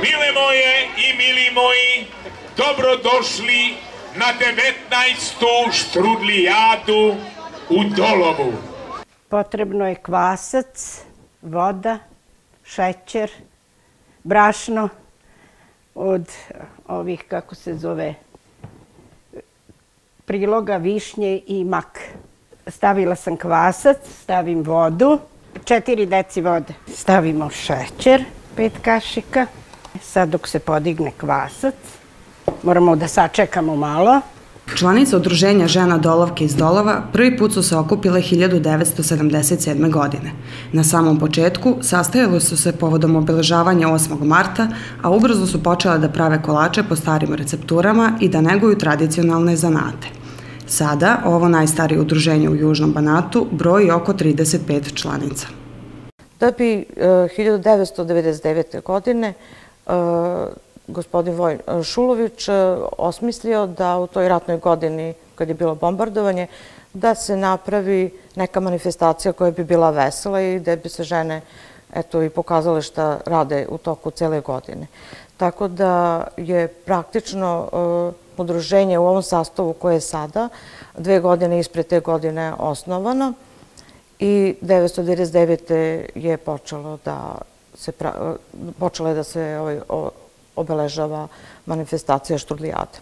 Mile moje i mili moji, dobrodošli na 19. štrudlijadu u Dolovu. Potrebno je kvasac, voda, šećer, brašno od ovih, kako se zove, priloga, višnje i mak. Stavila sam kvasac, stavim vodu, 4 deci vode. Stavimo šećer, 5 kašika. Sad dok se podigne kvasac, moramo da sačekamo malo. Članice Udruženja žena Dolovke iz Dolova prvi put su se okupile 1977. godine. Na samom početku sastajale su se povodom obeležavanja 8. marta, a ubrzo su počele da prave kolače po starim recepturama i da neguju tradicionalne zanate. Sada ovo najstarije udruženje u Južnom Banatu broji oko 35 članica. Da bi 1999. godine gospodin Vojin Šulović osmislio da u toj ratnoj godini, kad je bilo bombardovanje, da se napravi neka manifestacija koja bi bila vesela i gde bi se žene i pokazale šta rade u toku cele godine. Tako da je praktično udruženje u ovom sastavu koje je sada, 2 godine ispred te godine osnovano i 1999. je počela da se obeležava manifestacija štrudlijade.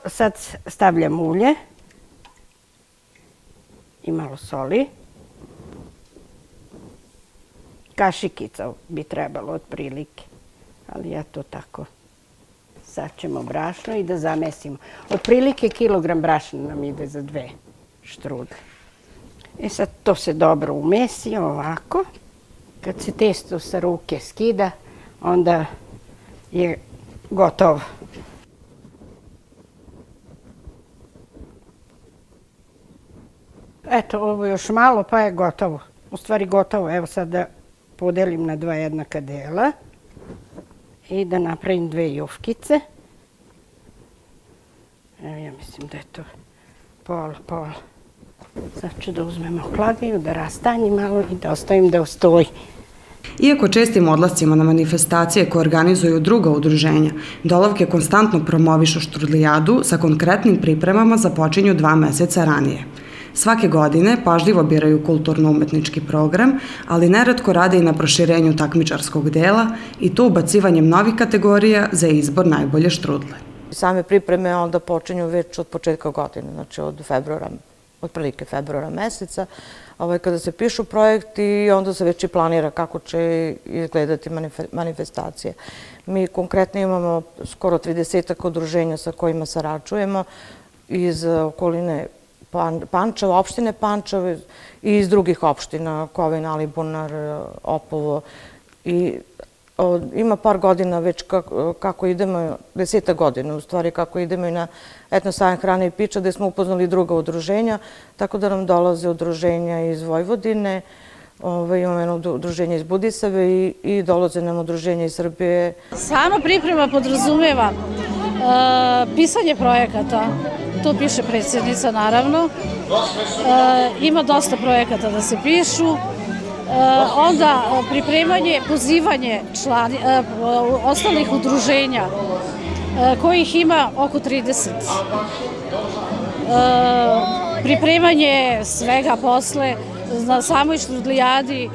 Sad stavljam ulje i malo soli. Kašikica bi trebalo otprilike, ali ja to tako. Sad ćemo brašno i da zamesimo. Otprilike kilogram brašna nam ide za 2 štrudle. Sad to se dobro umesi ovako. Kad se testo sa ruke skida, onda je gotovo. Eto, ovo još malo pa je gotovo. U stvari gotovo. Evo sad da podelim na 2 jednaka dela i da napravim 2 jufkice. Evo, ja mislim da je to pola. Sad ću da uzmemo klaviju, da rastanjim malo i da ostavim da stoji. Iako čestim odlascima na manifestacije koje organizuju druga udruženja, Dolovke konstantno promovišu štrudlijadu sa konkretnim pripremama započinju 2 meseca ranije. Svake godine pažljivo biraju kulturno-umetnički program, ali neretko rade i na proširenju takmičarskog dela i to ubacivanjem novih kategorija za izbor najbolje štrudle. Same pripreme onda počinju već od početka godine, znači od februara, otprilike februara meseca, kada se pišu projekti i onda se već i planira kako će izgledati manifestacije. Mi konkretno imamo skoro 30 udruženja sa kojima sarađujemo iz okoline Pančeva, opštine Pančevo i iz drugih opština, Kovin, Alibunar, Opovo. Ima par godina već kako idemo, 10 godina u stvari, kako idemo i na Etno sajam hrane i pića, gde smo upoznali druga udruženja, tako da nam dolaze udruženja iz Vojvodine, imamo jedno udruženje iz Budisave i dolaze nam udruženja iz Srbije. Sama priprema podrazumeva pisanje projekata. To piše predsjednica, naravno. Ima dosta projekata da se pišu. Onda pripremanje, pozivanje ostalih udruženja, kojih ima oko 30. Pripremanje svega posle na samoj štrudlijadi,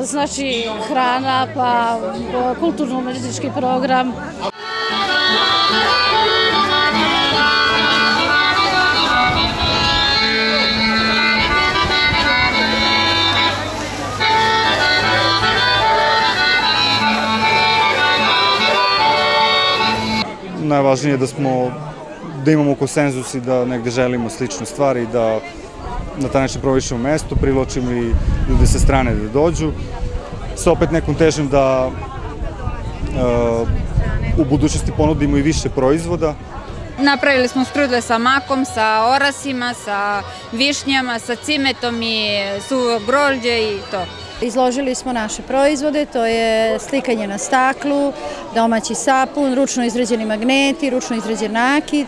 znači hrana, pa kulturno-umetnički program. najvažnije je da imamo konsenzus i da negde želimo slične stvari, da na taj način provišemo mesto, privlačimo i ljude sa strane da dođu. Sa opet nekom težnjom da u budućnosti ponudimo i više proizvoda. Napravili smo štrudle sa makom, sa orasima, sa višnjama, sa cimetom i suvo grožđe i to. Izložili smo naše proizvode, to je slikanje na staklu, domaći sapun, ručno izrađeni magneti, ručno izrađen nakit,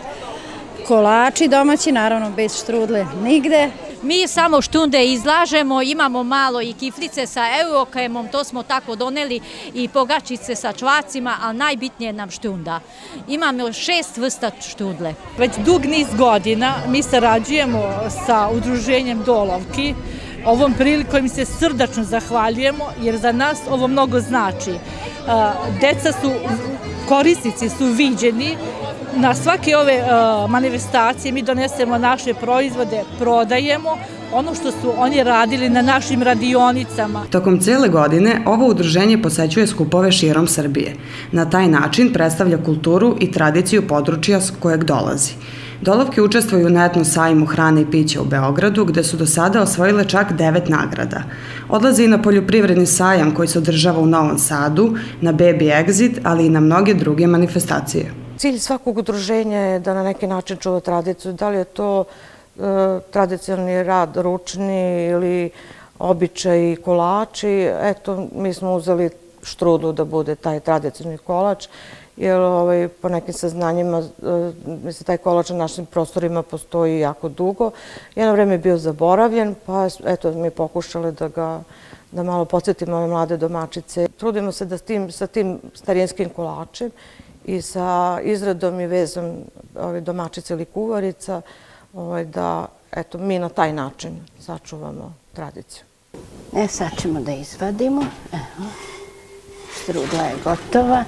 kolači domaći, naravno bez štrudle nigde. Mi samo štunde izlažemo, imamo malo i kiflice sa eurokremom, to smo tako doneli, i pogačice sa čvacima, ali najbitnije nam štunda. Imamo 6 vrsta študle. Već dug niz godina mi sarađujemo sa udruženjem Dolovki. Ovom prilikom se srdačno zahvaljujemo jer za nas ovo mnogo znači. Deca su, korisnici su viđeni. Na svake ove manifestacije mi donesemo naše proizvode, prodajemo ono što su oni radili na našim radionicama. Tokom cele godine ovo udruženje posećuje skupove širom Srbije. Na taj način predstavlja kulturu i tradiciju područja s kojeg dolazi. Dolovke učestvuju na etno sajmu hrane i pića u Beogradu, gde su do sada osvojile čak 9 nagrada. Odlaze i na poljoprivredni sajam koji se održava u Novom Sadu, na Baby Exit, ali i na mnoge druge manifestacije. Cilj svakog udruženja je da na neki način čuva tradiciju, da li je to tradicionalni rad ručni ili običaj kolači. Eto, mi smo uzeli štrudlu da bude taj tradicionalni kolač, jer po nekim saznanjima, mislim, taj kolač na našim prostorima postoji jako dugo. Jedno vreme je bio zaboravljen, pa eto, mi pokušali da malo podsjetimo ove mlade domaćice. Trudimo se da sa tim starinskim kolačem i sa izradom i vezom domaćice ili kuvarica, da eto, mi na taj način sačuvamo tradiciju. Sad ćemo da izvadimo. Štrudla je gotova.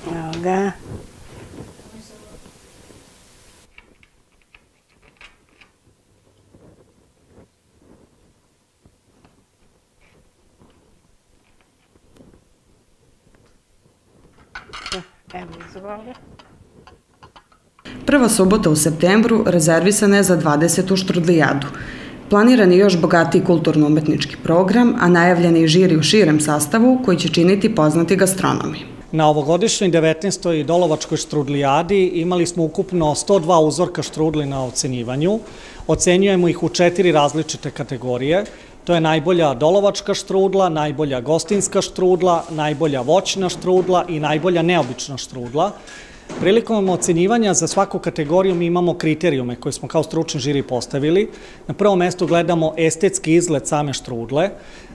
Evo ga. Evo izvoli. Prva subota u septembru rezervisana je za 20. štrudlijadu. Planiran je još bogatiji kulturno-umetnički program, a najavljen je i žiri u širem sastavu koji će činiti poznati gastronomi. Na ovogodišnjoj 19. Dolovačkoj štrudlijadi imali smo ukupno 102 uzorka štrudli na ocenjivanju. Ocenjujemo ih u 4 različite kategorije. To je najbolja dolovačka štrudla, najbolja gostinska štrudla, najbolja voćna štrudla i najbolja neobična štrudla. Prilikom ocenjivanja za svaku kategoriju mi imamo kriterijume koje smo kao stručni žiri postavili. Na prvom mestu gledamo estetski izgled same štrudle,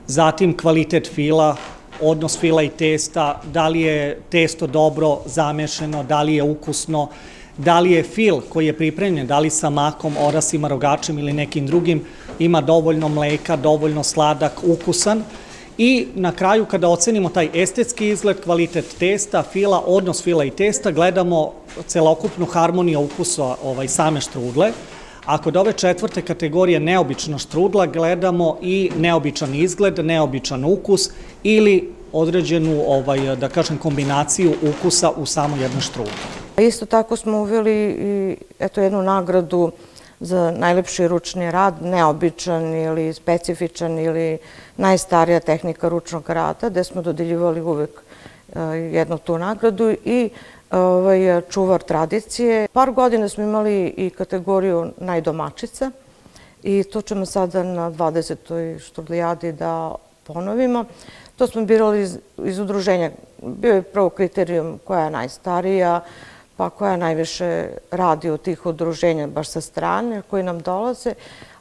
zatim kvalitet fila, odnos fila i testa, da li je testo dobro zamešeno, da li je ukusno, da li je fil koji je pripremljen, da li sa makom, orasima, rogačem ili nekim drugim, ima dovoljno mleka, dovoljno sladak, ukusan. I na kraju, kada ocenimo taj estetski izgled, kvalitet testa, fila, odnos fila i testa, gledamo celokupnu harmoniju ukusa same štrudle. A kod ove 4. kategorije neobična štrudla gledamo i neobičan izgled, neobičan ukus ili određenu, da kažem, kombinaciju ukusa u samo jednoj štrudli. Isto tako smo uveli i jednu nagradu za najlepši ručni rad, neobičan ili specifičan ili najstarija tehnika ručnog rada, gde smo dodeljivali uvek jednu tu nagradu i čuvar tradicije. Par godina smo imali i kategoriju najdomaćica i to ćemo sada na 20. štrudlijadi da ponovimo. To smo birali iz udruženja. Bio je prvo kriterijum koja je najstarija, pa koja najviše radi od tih udruženja baš sa strane koji nam dolaze,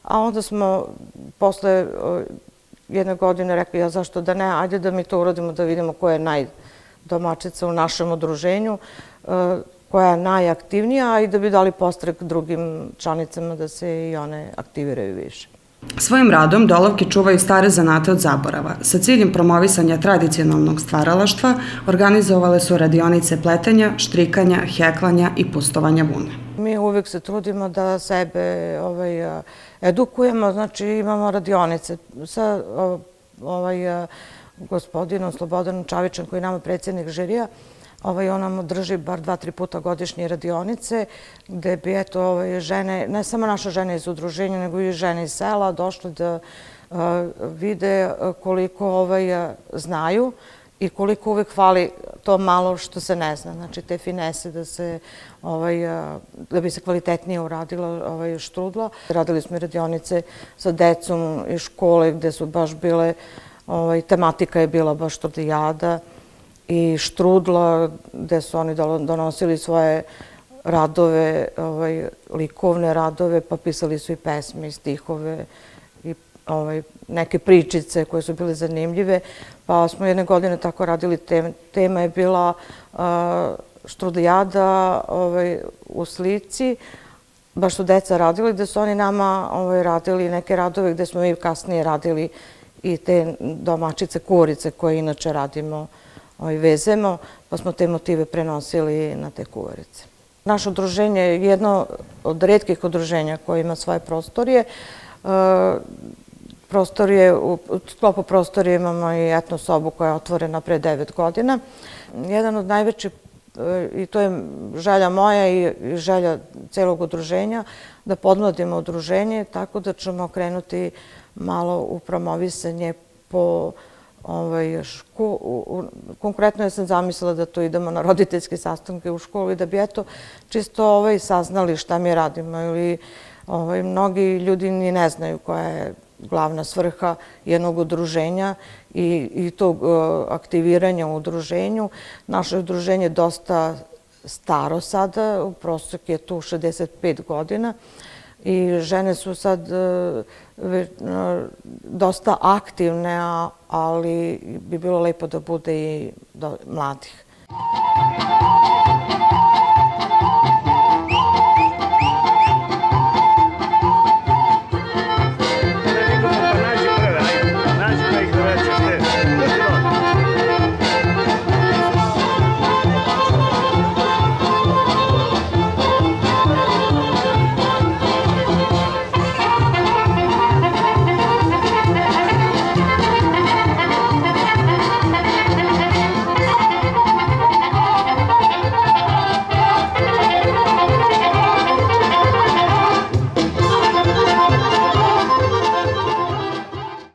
a onda smo posle jedne godine rekli, zašto da ne, ajde da mi to uradimo da vidimo koja je najdomaćica u našem udruženju, koja je najaktivnija i da bi dali podstrek drugim članicama da se i one aktiviraju više. Svojim radom Dolovke čuvaju stare zanate od zaborava. Sa ciljem promovisanja tradicionalnog stvaralaštva organizovale su radionice pletenja, štrikanja, heklanja i pustovanja vune. Mi uvijek se trudimo da sebe edukujemo, znači imamo radionice sa gospodinom Slobodanom Čavićem koji je nama predsjednik žirija. On nam drži bar 2-3 puta godišnje radionice, gde bi žene, ne samo naše žene iz udruženja, nego i žene iz sela došle da vide koliko znaju i koliko uvek hvali to malo što se ne zna. Znači, te finese da bi se kvalitetnije uradila štrudla. Radili smo i radionice sa decom iz škole gde su baš bile, tematika je bila baš štrudlijada i štrudla, gde su oni donosili svoje radove, likovne radove, pa pisali su i pesme i stihove i neke pričice koje su bile zanimljive. Pa smo jedne godine tako radili, tema je bila štrudlijada u slici, baš su deca radili, gde su oni nama radili neke radove gde smo mi kasnije radili i te domaćice, kuvarice koje inače radimo, vezemo, pa smo te motive prenosili na te kuvarice. Naše udruženje je jedno od retkih udruženja koje ima svoje prostorije. U sklopu prostorije imamo i etno sobu koja je otvorena pre 9 godina. Jedan od najvećih, i to je želja moja i želja celog udruženja, da podmladimo udruženje tako da ćemo krenuti malo u promovisanje po konkretno ja sam zamislila da to idemo na roditeljske sastanke u školu i da bi čisto saznali šta mi radimo ili mnogi ljudi ni ne znaju koja je glavna svrha jednog udruženja i tog aktiviranja u udruženju. Naše udruženje je dosta staro sada, u prosek je tu 65 godina i žene su sad dosta aktivne, ali bi bilo lepo da bude i mladih.